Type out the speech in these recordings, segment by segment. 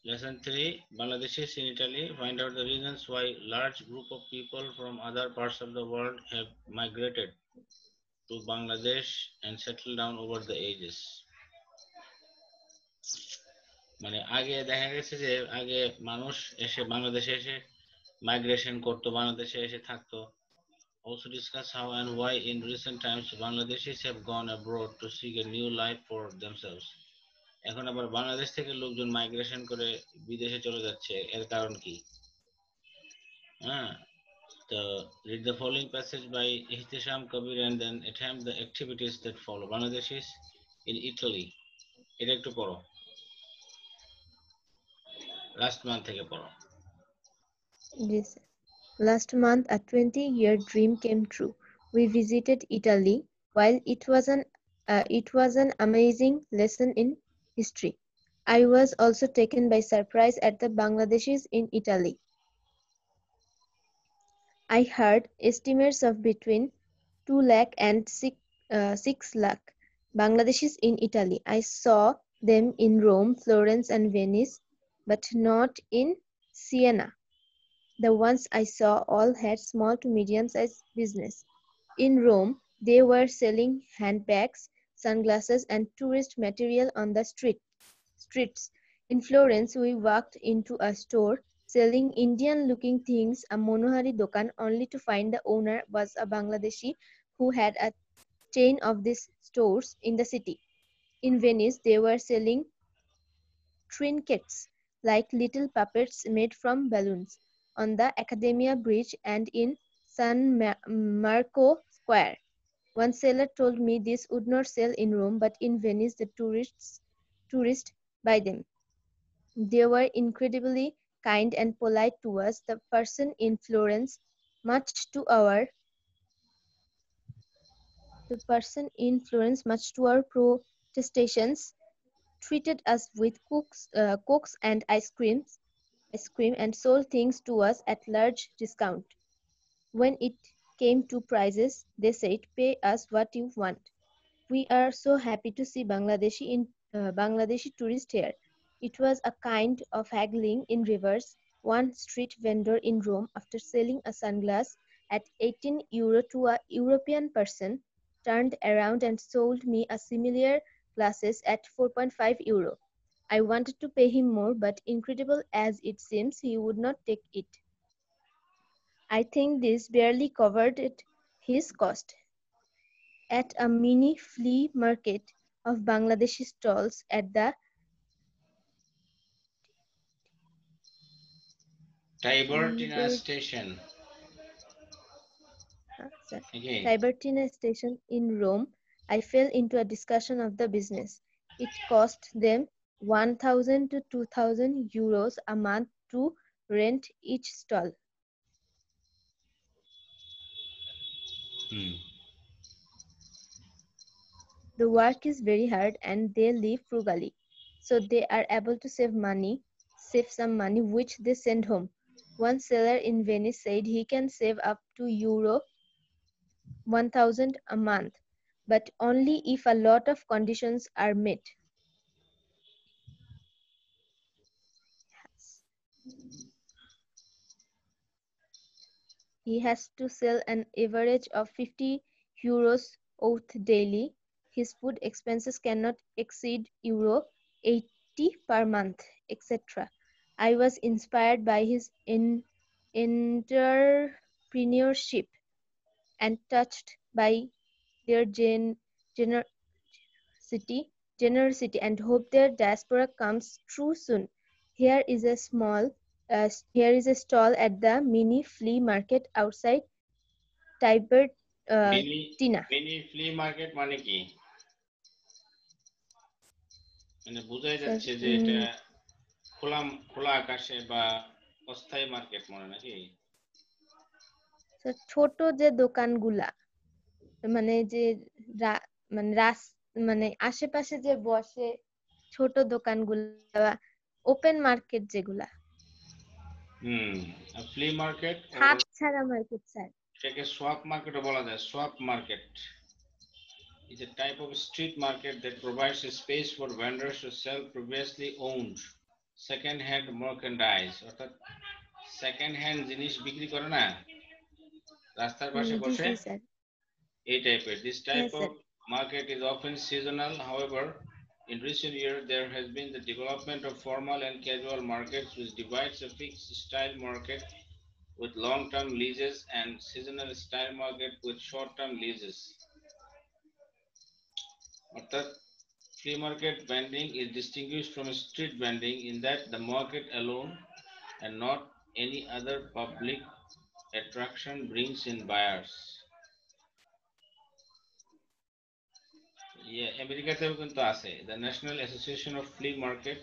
Lesson 3, Bangladeshis in Italy. Find out the reasons why large group of people from other parts of the world have migrated to Bangladesh and settled down over the ages. মানে আগে দেখা গেছে যে আগে মানুষ এসে বাংলাদেশে এসে মাইগ্রেশন করতো, বাংলাদেশে এসে থাকতো. Also discuss how and why in recent times Bangladeshis have gone abroad to seek a new life for themselves. এখন আবার বাংলাদেশ থেকে লোকজন মাইগ্রেশন করে বিদেশে চলে যাচ্ছে, এর কারণ কি? হ্যাঁ, তো read the following passage by Ihtisham Kabir and then attempt the activities that follow. Bangladeshis in Italy, এটা একটু পড়ো, লাস্ট মান্থ থেকে পড়ো. Yes. Last month, a 20-year dream came true. We visited Italy. While it was an amazing lesson in history, I was also taken by surprise at the Bangladeshis in Italy. I heard estimates of between 2 lakh and 6 lakh Bangladeshis in Italy. I saw them in Rome, Florence, and Venice, but not in Siena. The ones I saw all had small to medium-sized business. In Rome, they were selling handbags, sunglasses, and tourist material on the streets. In Florence, we walked into a store selling Indian-looking things, a Monohari Dokan, only to find the owner was a Bangladeshi who had a chain of these stores in the city. In Venice, they were selling trinkets like little puppets made from balloons on the Academia Bridge and in San Marco Square. One seller told me this would not sell in Rome, but in Venice the tourists buy them. They were incredibly kind and polite to us. The person in Florence, much to our protestations, treated us with cokes and ice cream and sold things to us at large discount. When it came to prices, they said, "Pay us what you want." We are so happy to see Bangladeshi tourists here. It was a kind of haggling in reverse. One street vendor in Rome, after selling a sunglass at €18 to a European person, turned around and sold me a similar glasses at €4.5. I wanted to pay him more, but incredible as it seems, he would not take it. I think this barely covered his cost. At a mini flea market of Bangladeshi stalls at the Tiburtina station. Again. Tiburtina station in Rome, I fell into a discussion of the business. It cost them 1,000 to 2,000 euros a month to rent each stall. The work is very hard and they live frugally, so they are able to save some money which they send home. One seller in Venice said he can save up to euro 1,000 a month, but only if a lot of conditions are met. He has to sell an average of 50 euros worth daily. His food expenses cannot exceed euro 80 per month, etc. I was inspired by his entrepreneurship and touched by their generosity and hope their diaspora comes true soon. Here is a stall at the mini flea market outside Tiburtina. Mini flea market মানে কি? মানে বোঝাই যাচ্ছে যে এটা খোলা আকাশে বা অস্থায়ী মার্কেট মনে নাকি? ছোট যে দোকানগুলা মানে যে মানে আশেপাশে যে বসে ছোট দোকানগুলা, ওপেন মার্কেট যেগুলা, ফ্লি মার্কেট হাট ছাড়া মার্কেট স্যার, এটাকে সোয়াপ মার্কেটও বলা যায়. Swap market is a type of street market that provides a space for vendors to sell previously owned second hand merchandise, অর্থাৎ সেকেন্ড হ্যান্ড জিনিস বিক্রি করে না রাস্তার পাশে জি বসে, জি স্যার। এই টাইপের। This হ্যাঁ type of sir. market is often seasonal. However, in recent years there has been the development of formal and casual markets, which divides a fixed style market with long-term leases and seasonal style market with short-term leases. অর্থাৎ flea market vending is distinguished from street vending in that the market alone and not any other public attraction brings in buyers. আমেরিকাতেও কিন্তু আছে। The National Association of Flea Market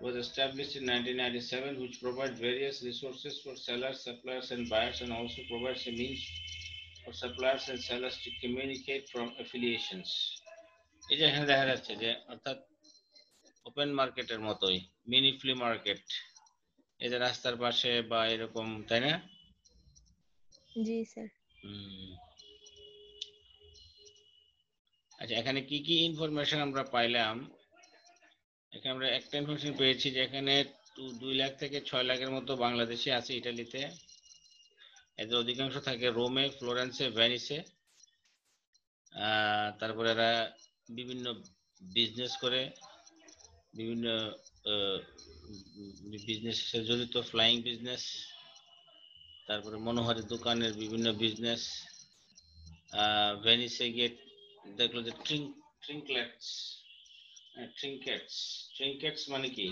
was established in 1997, which provides various resources for sellers, suppliers, and buyers, and also provides a means for suppliers and sellers to communicate from affiliations. এই যে এখানে দেখা যাচ্ছে যে অর্থাৎ open মার্কেটের মতোই mini flea market, এই যে রাস্তার পাশে বা এরকম, তাই না? জি স্যার। আচ্ছা, এখানে কি কি ইনফরমেশন আমরা পাইলাম? এখানে আমরা একটা ইনফরমেশন পেয়েছি যে এখানে 2 লাখ থেকে 6 লাখের মতো বাংলাদেশি আছে ইটালিতে। এদের অধিকাংশ থাকে রোমে, ফ্লোরেন্সে, ভেনিসে। তারপরে এরা বিভিন্ন বিজনেস করে, বিভিন্ন বিজনেসের সাথে জড়িত, ফ্লাইং বিজনেস, তারপরে মনোহারি দোকানের বিভিন্ন বিজনেস। ভেনিসে গিয়ে দেখলো যে ট্রিঙ্কেটস, ট্রিঙ্কেটস মানে কি?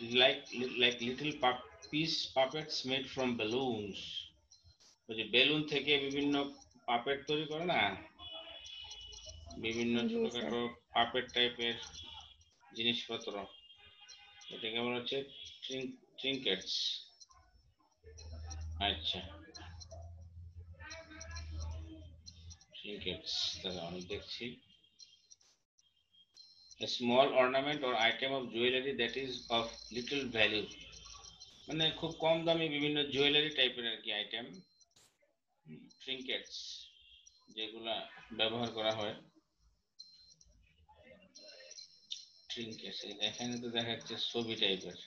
like little puppets made from balloons. ওই যে বেলুন থেকে বিভিন্ন পাপেট তৈরি করে না, বিভিন্ন জি স্যার। ছোটখাটো পাপেট টাইপের জিনিসপত্র, এটাকে বলা হচ্ছে ট্রিঙ্কেটস। আচ্ছা, ট্রিঙ্কেটস তাহলে আমি দেখছি। A small ornament or item of jewelry that is of little value, মানে খুব কম দামি বিভিন্ন জুয়েলারি টাইপের আর কি আইটেম, ট্রিঙ্কেটস, যেগুলা ব্যবহার করা হয়। ট্রিঙ্কেটস এখানে তো দেখা যাচ্ছে ছবি টাইপের।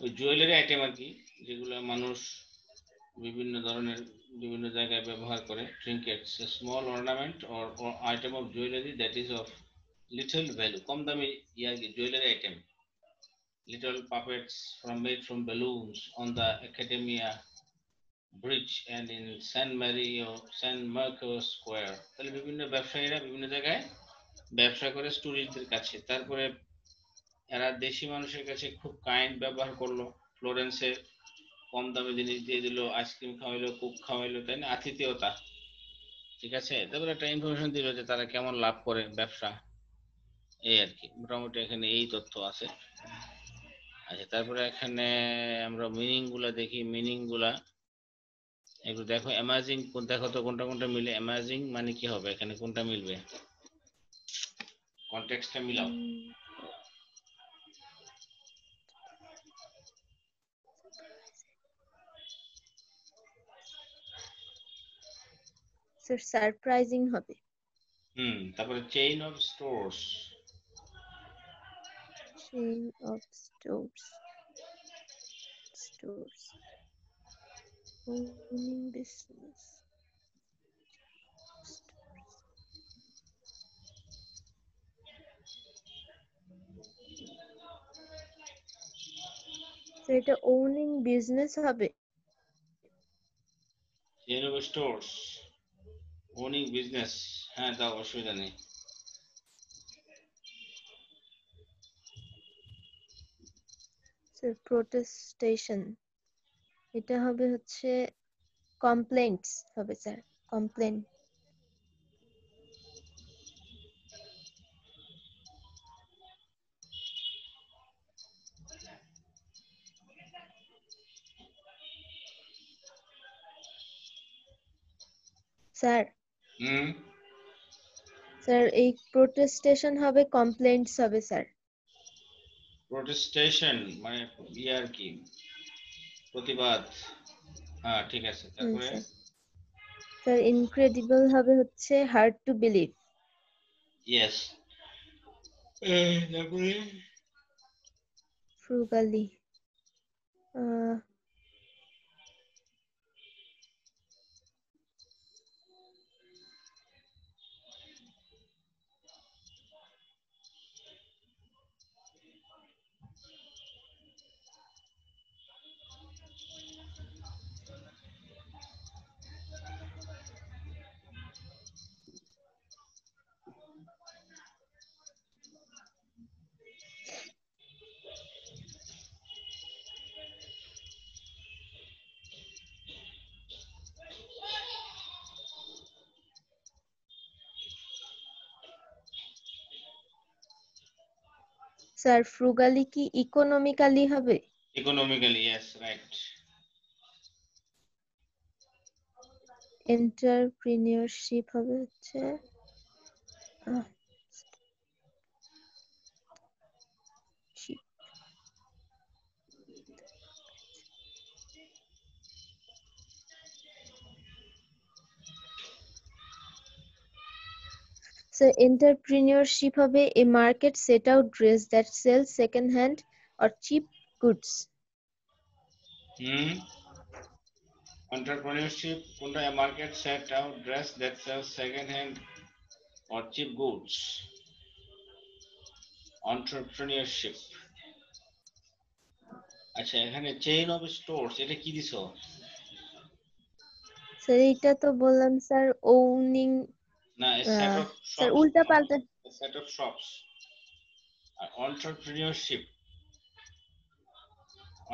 ওই জুয়েলারি আইটেম আর কি, যেগুলো মানুষ বিভিন্ন ধরনের বিভিন্ন জায়গায় ব্যবহার করে। Trinkets, small ornament or item of jewelry that is of little value, কম দামি ইয়ার কি jewellery item. Little puppets made from balloons on the Academia Bridge and in San Marco Square. তাহলে বিভিন্ন ব্যবসায়ীরা বিভিন্ন জায়গায় ব্যবসা করে টুরিস্টদের কাছে। তারপরে এরা দেশি মানুষের কাছে খুব কাইন্ড ব্যবহার করলো। ফ্লোরেন্সে কম দামে জিনিস দিয়ে দিল, আইসক্রিম খাওয়াইলো, কুক খাওয়াইলো, তাই না? আতিথেয়তা, ঠিক আছে। তারপরে একটা ইনফরমেশন দিল যে তারা কেমন লাভ করে ব্যবসা, এই আর কি। মোটামুটি এখানে এই তথ্য আছে। আচ্ছা, তারপরে এখানে আমরা মিনিং গুলা দেখি। মিনিং গুলা একটু দেখো। অ্যামাজিং, দেখো তো কোনটা কোনটা মিলে। অ্যামাজিং মানে কি হবে এখানে, কোনটা মিলবে? কনটেক্সটটা মিলাও। স্যার সারপ্রাইজিং হবে। তারপরে chain of stores. Chain of stores, owning business, এটা owning business হবে। Chain of stores, owning business, হ্যাঁ তাও অসুবিধা নেই। স্যার প্রোটেস্টেশন, এটা হবে হচ্ছে কমপ্লেন্টস হবে স্যার, কমপ্লেন। স্যার স্যার এই প্রোটেস্টেশন হবে কমপ্লেন্টস হবে স্যার। প্রোটেস্টেশন মানে ইয়ার কি, প্রতিবাদ। হ্যাঁ ঠিক আছে। তারপরে স্যার ইনক্রেডিবল হবে হচ্ছে হার্ড টু বিলিভ। ইয়েস। তারপরে frugally. স্যার ফ্রুগালি কি ইকোনমিক্যালি হবে? Economically, yes, right. এন্টারপ্রিনিয়রশিপ হবে হচ্ছে cheap. So entrepreneurship হবে a market set out dress that sells second hand or cheap goods. Entrepreneurship কোনটা? A market set out dress that sells second hand or cheap goods. Entrepreneurship। আচ্ছা, এখানে chain of stores, এটা কি দিছো? Sir এইটা তো বললাম স্যার owning না, a set of sir shops, উল্টা পাল্টা। a set of shops। R entrepreneurship,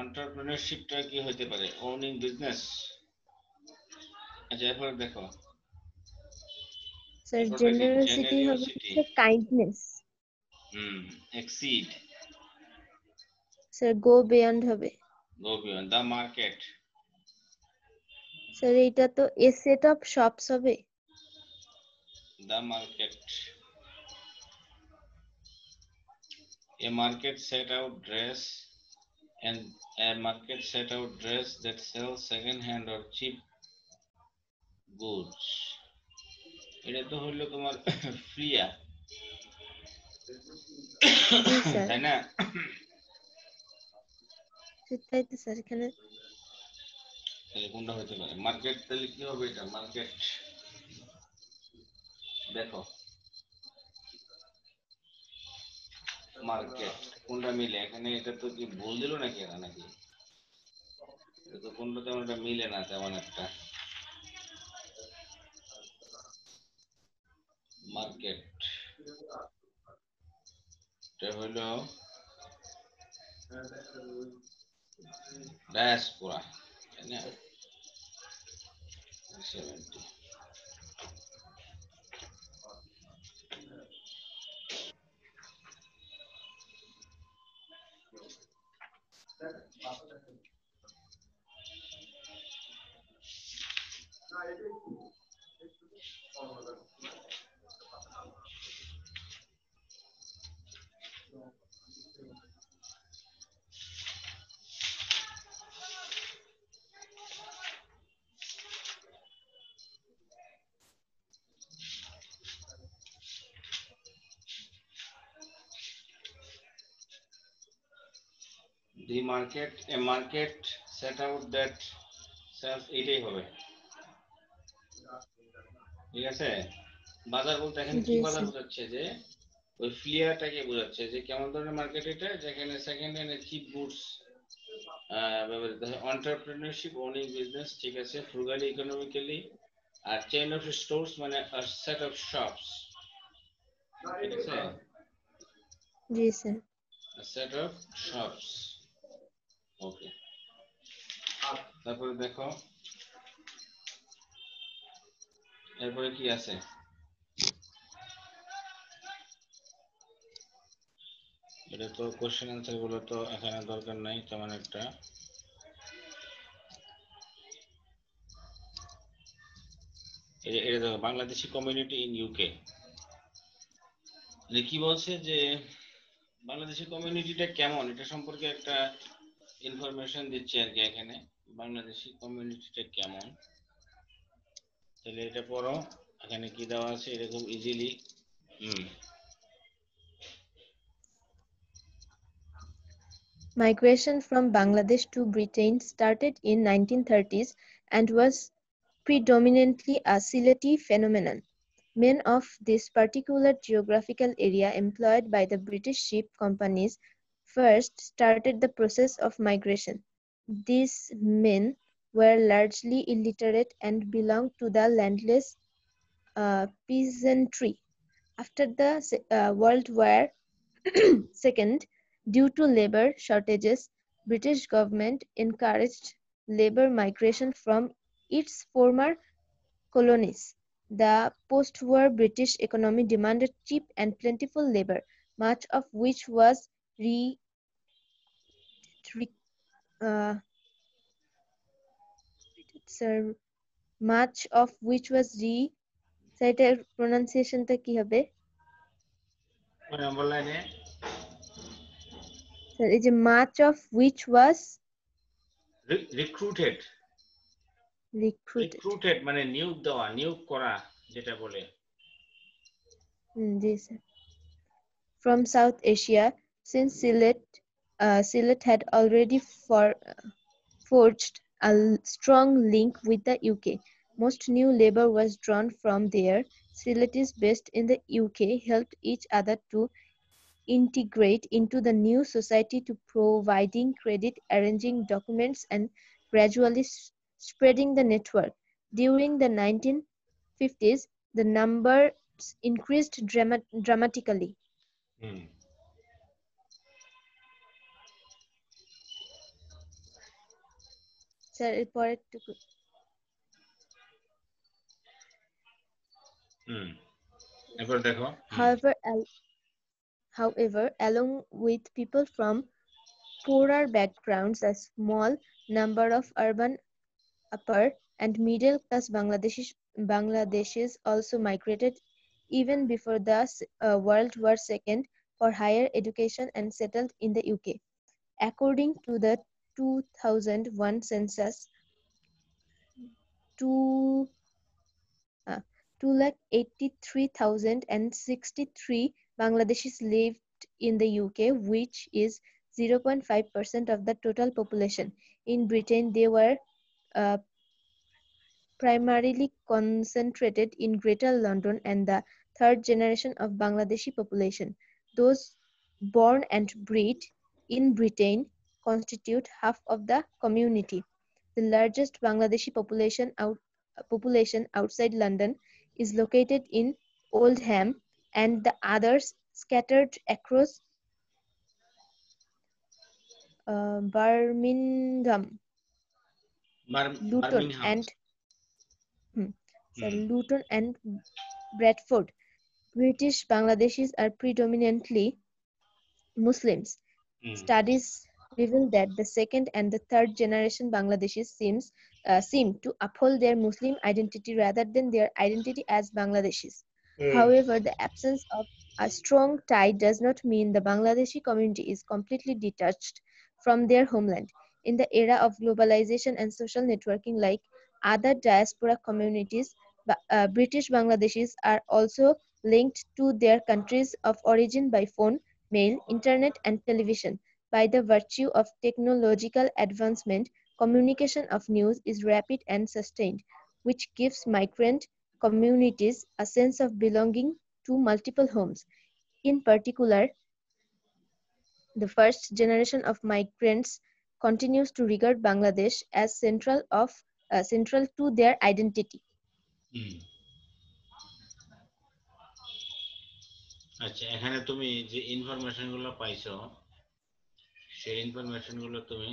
entrepreneurshipটা কি হতে পারে? owning business। আচ্ছা, এরপরে দেখো। স্যার এরপরটা কি? জেনারোসিটি হবে generosity। হচ্ছে কাইন্ডনেস। exceed। স্যার গো বিয়ন্ড হবে। go beyond। the market। Sir এইটা তো এ সেট অফ শপস হবে। the market। a market set out dress and a market set out dress that sells second hand or cheap goods। এটা তো হলো তোমার ফ্রিয়া, জি sir. তাই না? তাই তো স্যার এখানে তাহলে কোনটা হতে পারে? মার্কেট। তাহলে কি হবে এটা? মার্কেট। দেখো, মার্কেট কোনটা মিলে এখানে? এটা তো কি ভুল দিল নাকি এরা, নাকি? এটা তো কোনটা তেমন একটা মিলে না, তেমন একটা। মার্কেট এটা হইলো ডায়াসপোরা, তাই না? 70। The market, a market set out that sells, এটাই হবে। ঠিক আছে? বাজার বলতে এখানে কি জি বাজার স্যার। বোঝাচ্ছে? যে ওই ফ্লিয়ারটাকে বোঝাচ্ছে, যে কেমন ধরনের মার্কেট এটা, যেখানে সেকেন্ড হ্যান্ড চিপ গুডস ব্যবহৃত হয়। এন্টারপ্রেনারশিপ, ওনিং বিজনেস, ঠিক আছে। Frugally, economically. আর চেইন অফ স্টোরস মানে সেট অফ শপস, ঠিক আছে। জি sir. Set of shops, okay. তারপরে দেখো, এরপরে কি আছে? এটা তো কোশ্চেন অ্যান্সার গুলো তো এখানে দরকার নাই তেমন একটা। এটা দেখো, বাংলাদেশি কমিউনিটি ইন ইউকে। কি বলছে যে বাংলাদেশি কমিউনিটিটা কেমন, এটা সম্পর্কে একটা ইনফরমেশন দিচ্ছে আর কি এখানে। বাংলাদেশি কমিউনিটিটা কেমন, তাহলে এটা পড়ো। এখানে কি দেওয়া আছে এরকম easily hmm. Migration from Bangladesh to Britain started in 1930s and was predominantly a Sylheti phenomenon. Men of this particular geographical area employed by the British ship companies first started the process of migration. These men were largely illiterate and belonged to the landless peasantry. After the World War II, due to labor shortages, British government encouraged labor migration from its former colonies. The post-war British economy demanded cheap and plentiful labor, much of which was re- uh, sir, much of which was সেটার প্রনাউন্সিয়েশনটা কি হবে? মানে বললেন sir এই যে much of which was recruited recruited. Recruited মানে নিয়োগ দেওয়া, নিয়োগ করা যেটা বলে। জি sir. From South Asia, since Sylhet had already forged a strong link with the UK. Most new labor was drawn from there. Sylhetis based in the UK helped each other to integrate into the new society to providing credit, arranging documents, and gradually spreading the network. During the 1950s, the numbers increased dramatically. Hmm. Sir এর পরেরটুকু হুম। এরপর দেখো। However, along with people from poorer backgrounds, a small number of urban upper and middle class Bangladeshis also migrated even before the World War II for higher education and settled in the UK. According to the 2001 census, 283,063 Bangladeshis lived in the UK, which is 0.5% of the total population. In Britain, they were uh, primarily concentrated in Greater London and the third generation of Bangladeshi population. Those born and bred in Britain constitute half of the community. The largest Bangladeshi population outside London is located in Oldham and the others scattered across Birmingham, Luton Birmingham. and hmm. Luton and Bradford. British Bangladeshis are predominantly Muslims. Hmm. Studies reveal that the second and the third generation Bangladeshis seem to uphold their Muslim identity rather than their identity as Bangladeshis. However, the absence of a strong tie does not mean the Bangladeshi community is completely detached from their homeland. In the era of globalization and social networking, like other diaspora communities, British Bangladeshis are also linked to their countries of origin by phone, mail, internet, and television. By the virtue of technological advancement, communication of news is rapid and sustained, which gives migrant communities a sense of belonging to multiple homes. In particular, the first generation of migrants continues to regard Bangladesh as central to their identity. হুম। আচ্ছা, এখানে তুমি যে information গুলো পাইছো সেই information গুলো তুমি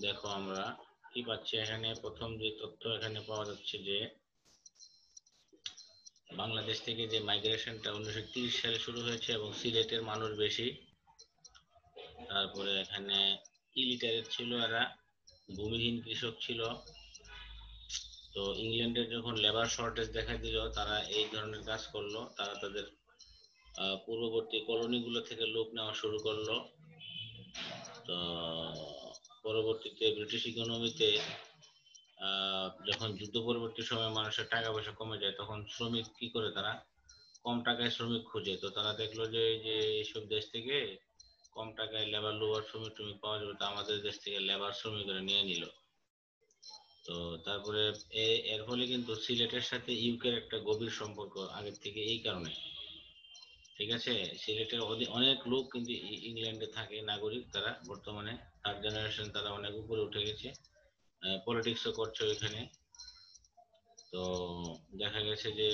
দেখো। আমরা কি পাচ্ছি এখানে? প্রথম যে তথ্য এখানে পাওয়া যাচ্ছে যে বাংলাদেশ থেকে যে মাইগ্রেশনটা 1930 সালে শুরু হয়েছে এবং সিলেটের মানুষ বেশি। তারপরে এখানে ইলিটারেট ছিল, এরা ভূমিহীন কৃষক ছিল। তো ইংল্যান্ডের যখন লেবার শর্টেজ দেখা দিল, তারা এই ধরনের কাজ করলো। তারা তাদের পূর্ববর্তী কলোনিগুলো থেকে লোক নেওয়া শুরু করলো। তো পরবর্তীতে ব্রিটিশ ইকোনমিতে যখন যুদ্ধ পরবর্তী সময়ে মানুষের টাকা পয়সা কমে যায়, তখন শ্রমিক কি করে? তারা কম টাকায় শ্রমিক খুঁজে, তো তারা দেখলো যে এই যে এইসব দেশ থেকে কম টাকায় লেবার লুবার শ্রমিক টমিক পাওয়া যাবে, তো আমাদের দেশ থেকে লেবার শ্রমিকরা নিয়ে নিল। তো তারপরে এর ফলে কিন্তু সিলেটের সাথে ইউকের একটা গভীর সম্পর্ক আগের থেকে, এই কারণে। ঠিক আছে, সিলেটের অনেক লোক কিন্তু ইংল্যান্ডে থাকে, নাগরিক, তারা বর্তমানে থার্ড জেনারেশন, তারা অনেক উপরে উঠে গেছে, পলিটিক্সও করছে ওইখানে। তো দেখা গেছে যে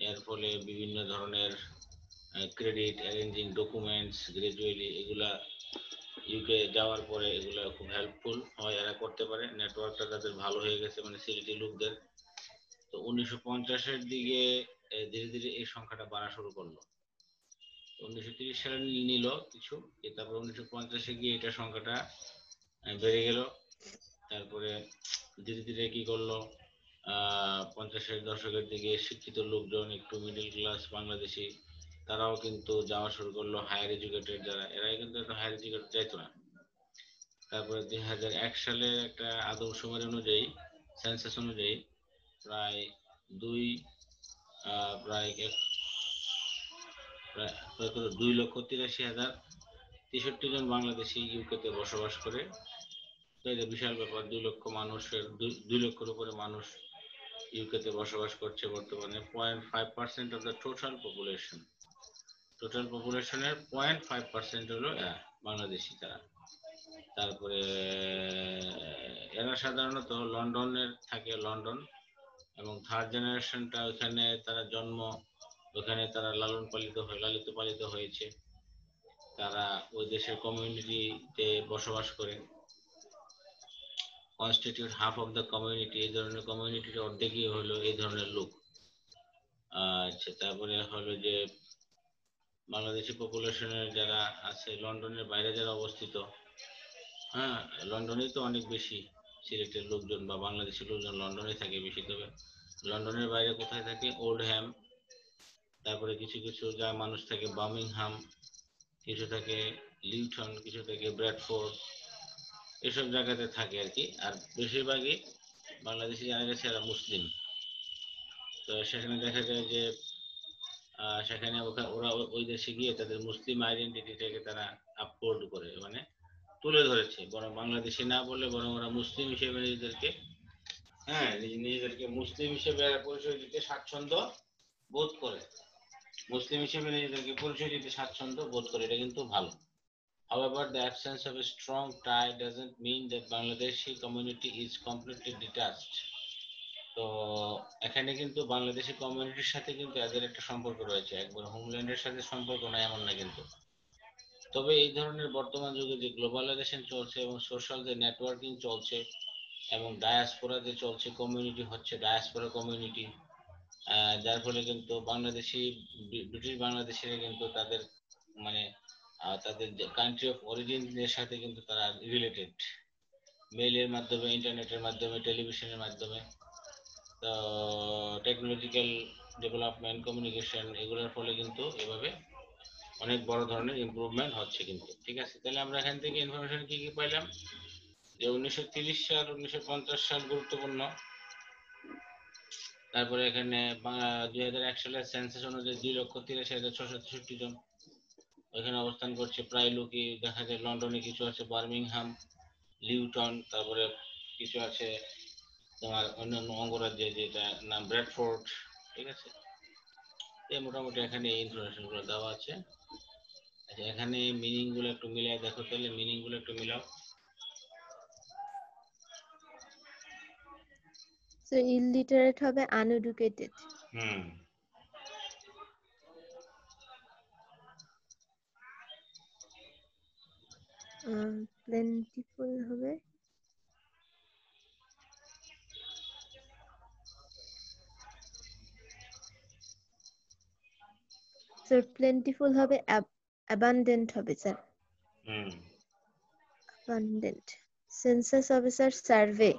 এর ফলে বিভিন্ন ধরনের ক্রেডিট অ্যারেঞ্জিং ডকুমেন্টস গ্রাজুয়ালি এগুলা ইউকে যাওয়ার পরে এগুলা খুব হেল্পফুল হয়, এরা করতে পারে, নেটওয়ার্কটা তাদের ভালো হয়ে গেছে, মানে সিলেটি লোকদের। তো 1950-এর দিকে ধীরে ধীরে এই সংখ্যাটা বাড়া শুরু করলো। 1930 সালে নিল কিছু, তারপর 1950-এ গিয়ে এটা সংখ্যাটা বেড়ে গেল। তারপরে ধীরে ধীরে কি করলো, 50-এর দশকের দিকে শিক্ষিত লোকজন, একটু মিডল ক্লাস বাংলাদেশি, তারাও কিন্তু যাওয়া শুরু করলো, হায়ার এডুকেটেড যারা, এরাই কিন্তু এত হায়ার এডুকেটেড যাইতো না। তারপরে 2001 সালের একটা আদমশুমারি অনুযায়ী, সেন্সাস অনুযায়ী প্রায় দুই প্রায় 2,83,063 জন বাংলাদেশি ইউকেতে বসবাস করে। তো এটা বিশাল ব্যাপার, 2 লক্ষ মানুষের 2 লক্ষের উপরে মানুষ ইউকেতে বসবাস করছে বর্তমানে। 0.5% of the total population, total পপুলেশনের 0.5% হলো বাংলাদেশি তারা। তারপরে এরা সাধারণত লন্ডনের থাকে, লন্ডন, এবং থার্ড জেনারেশনটা ওখানে তারা জন্ম, ওখানে তারা লালিত পালিত হয়েছে, তারা ওই দেশের কমিউনিটিতে বসবাস করে, constitute half of the community, এই ধরনের কমিউনিটির অর্ধেকই হলো এই ধরনের লোক। আচ্ছা, তারপরে হলো যে বাংলাদেশি পপুলেশনের যারা আছে লন্ডনের বাইরে যারা অবস্থিত, হ্যাঁ, লন্ডনেই তো অনেক বেশি সিলেটের লোকজন বা বাংলাদেশের লোকজন লন্ডনে থাকে বেশি। তবে লন্ডনের বাইরে কোথায় থাকে, ওল্ডহ্যাম, তারপরে কিছু কিছু যা মানুষ থাকে বার্মিংহাম, কিছু থাকে লিউটন, কিছু থাকে ব্র্যাডফোর্ড, এসব জায়গাতে থাকে আর কি। আর বেশিরভাগই বাংলাদেশি জানা গেছে এরা মুসলিম। তো সেখানে দেখা যায় যে সেখানে ওরা ওই দেশে গিয়ে তাদের মুসলিম আইডেন্টিটিটাকে তারা আপহোল্ড করে, মানে তুলে ধরেছে, বরং বাংলাদেশি না বলে বরং ওরা মুসলিম হিসেবে নিজেদেরকে, হ্যাঁ, নিজেদেরকে মুসলিম হিসেবে পরিচয় দিতে স্বাচ্ছন্দ্য বোধ করে, মুসলিম হিসেবে নিজেদেরকে পরিচয় দিতে স্বাচ্ছন্দ্য বোধ করে, এটা কিন্তু ভালো। However, the absence of a strong tie doesn't mean that Bangladeshi community is completely detached. তো এখানে কিন্তু বাংলাদেশি কমিউনিটির সাথে কিন্তু এদের একটা সম্পর্ক রয়েছে, একবার হোমল্যান্ডের সাথে সম্পর্ক নাই এমন না কিন্তু। তবে এই ধরনের বর্তমান যুগে যে গ্লোবালাইজেশন চলছে এবং সোশ্যাল যে নেটওয়ার্কিং চলছে এবং ডায়াসপোরা যে চলছে, কমিউনিটি হচ্ছে ডায়াসপোরা কমিউনিটি, যার ফলে কিন্তু বাংলাদেশি ব্রিটিশ বাংলাদেশিরা কিন্তু তাদের মানে তাদের যে কান্ট্রি অফ অরিজিনের সাথে কিন্তু তারা রিলেটেড, মেইলের মাধ্যমে, ইন্টারনেটের মাধ্যমে, টেলিভিশনের মাধ্যমে। তো টেকনোলজিক্যাল ডেভেলপমেন্ট, কমিউনিকেশন, এগুলোর ফলে কিন্তু এভাবে অনেক বড় ধরনের ইমপ্রুভমেন্ট হচ্ছে কিন্তু। ঠিক আছে, তাহলে আমরা এখান থেকে ইনফরমেশন কি কি পাইলাম, যে 1930 সাল 1950 সাল গুরুত্বপূর্ণ। তারপরে এখানে 2001 সালের সেন্সাস অনুযায়ী 2,83,663 জন ওইখানে অবস্থান করছে। প্রায় লোকই দেখা যায় লন্ডনে, কিছু আছে বার্মিংহাম, লিউটন, তারপরে কিছু আছে তোমার অন্যান্য অঙ্গরাজ্যে যেটা নাম ব্র্যাডফোর্ড। ঠিক আছে, মোটামুটি এখানে এই ইনফরমেশন গুলো দেওয়া আছে। আচ্ছা, এখানে মিনিং গুলো একটু মিলাই দেখো, তাহলে মিনিং গুলো একটু মিলাও। So illiterate হবে uneducated. হুম, Plentiful হবে স্যার, plentiful হবে abundant হবে স্যার, হুম, abundant. Census হবে sir survey.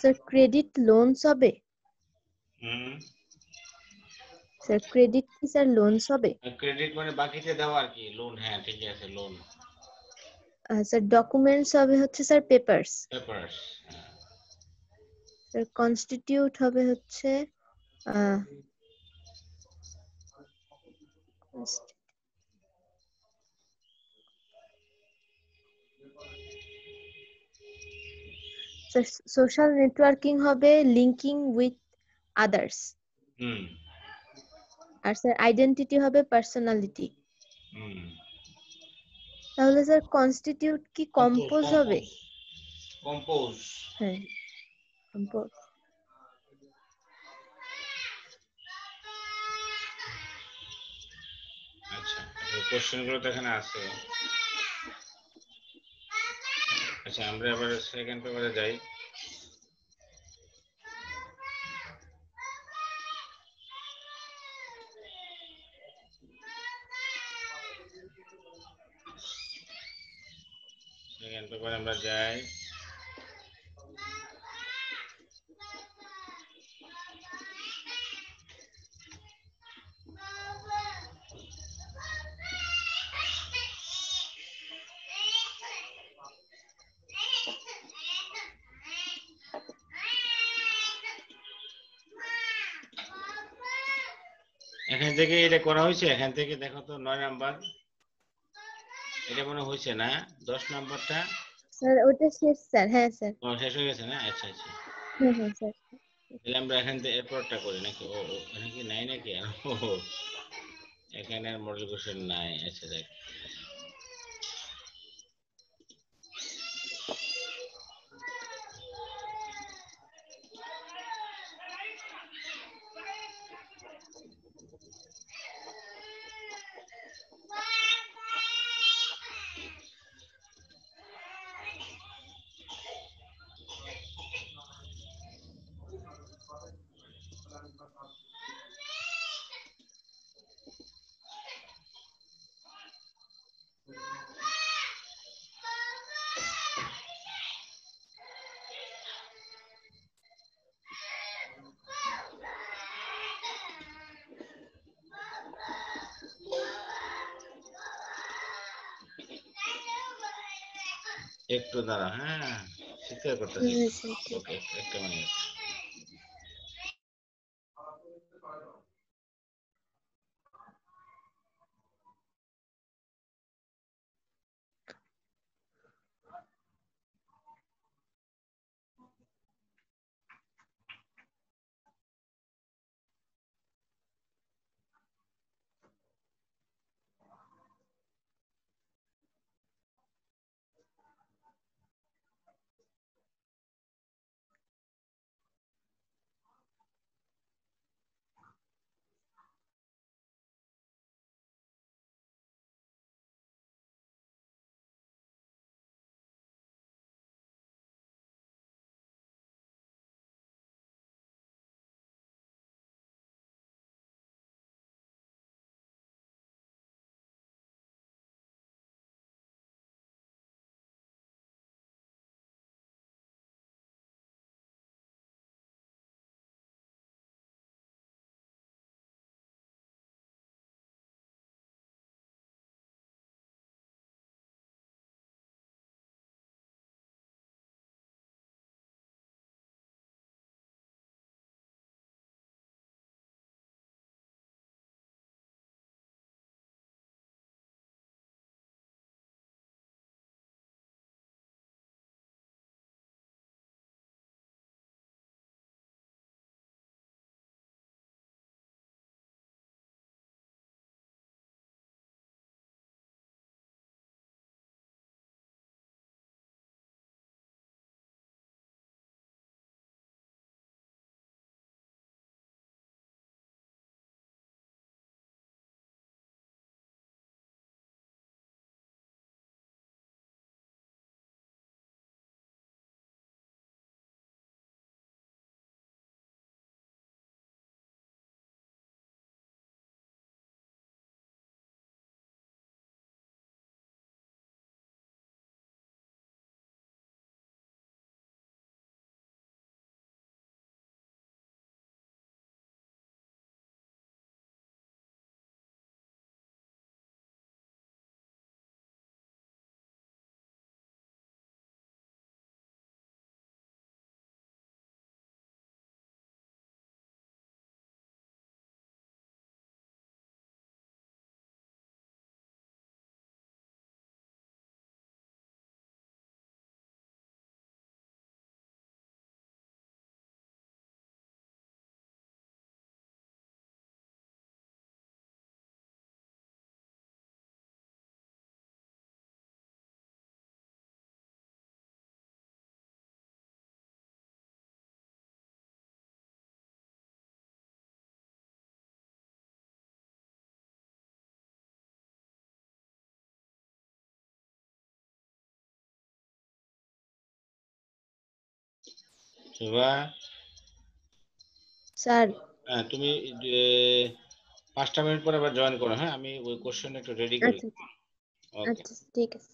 Sir credit loans হবে? স্যার ক্রেডিট কি স্যার লোনস হবে? ক্রেডিট মানে বাকিতে দেওয়া আর কি, লোন, হ্যাঁ ঠিকই আছে, লোন। স্যার ডকুমেন্টস হবে হচ্ছে sir papers. Papers. Sir constitute হবে হচ্ছে স্যার সোশ্যাল নেটওয়ার্কিং হবে লিঙ্কিং উইথ আদার্স। আর স্যার আইডেন্টিটি হবে পার্সোনালিটি। তাহলে স্যার কনস্টিটিউট কি কম্পোজ হবে? কম্পোজ। হ্যাঁ, কম্পোজ। আচ্ছা, কোশ্চেন গুলো তো এখানে আছে। আচ্ছা, আমরা এবার সেকেন্ড পেপারে যাই। সেকেন্ড পেপারে আমরা যাই। এখান থেকে এটা করা হয়েছে, এখান থেকে দেখো তো 9 নাম্বার, এটা মনে হয়েছে না? 10 নাম্বারটা স্যার ওটা শেষ স্যার। হ্যাঁ স্যার। শেষ হয়ে গেছে না? আচ্ছা আচ্ছা, হ্যাঁ হ্যাঁ স্যার। তাহলে আমরা এখান থেকে এরপরটা করি নাকি? ও এখানে কি নাই নাকি আর? এখানে আর মডেল কোশ্চেন নাই। আচ্ছা দেখ, একটু দাঁড়া, হ্যাঁ স্বীকার করতেছি। হ্যাঁ স্যার ঠিক। ওকে, একটা মিনিট। শোভা, স্যার। হ্যাঁ তুমি 5টা মিনিট পরে আবার জয়েন করো। হ্যাঁ, আমি ওই কোশ্চেন একটু রেডি করি। আচ্ছা ওকে। আচ্ছা ঠিক আছে।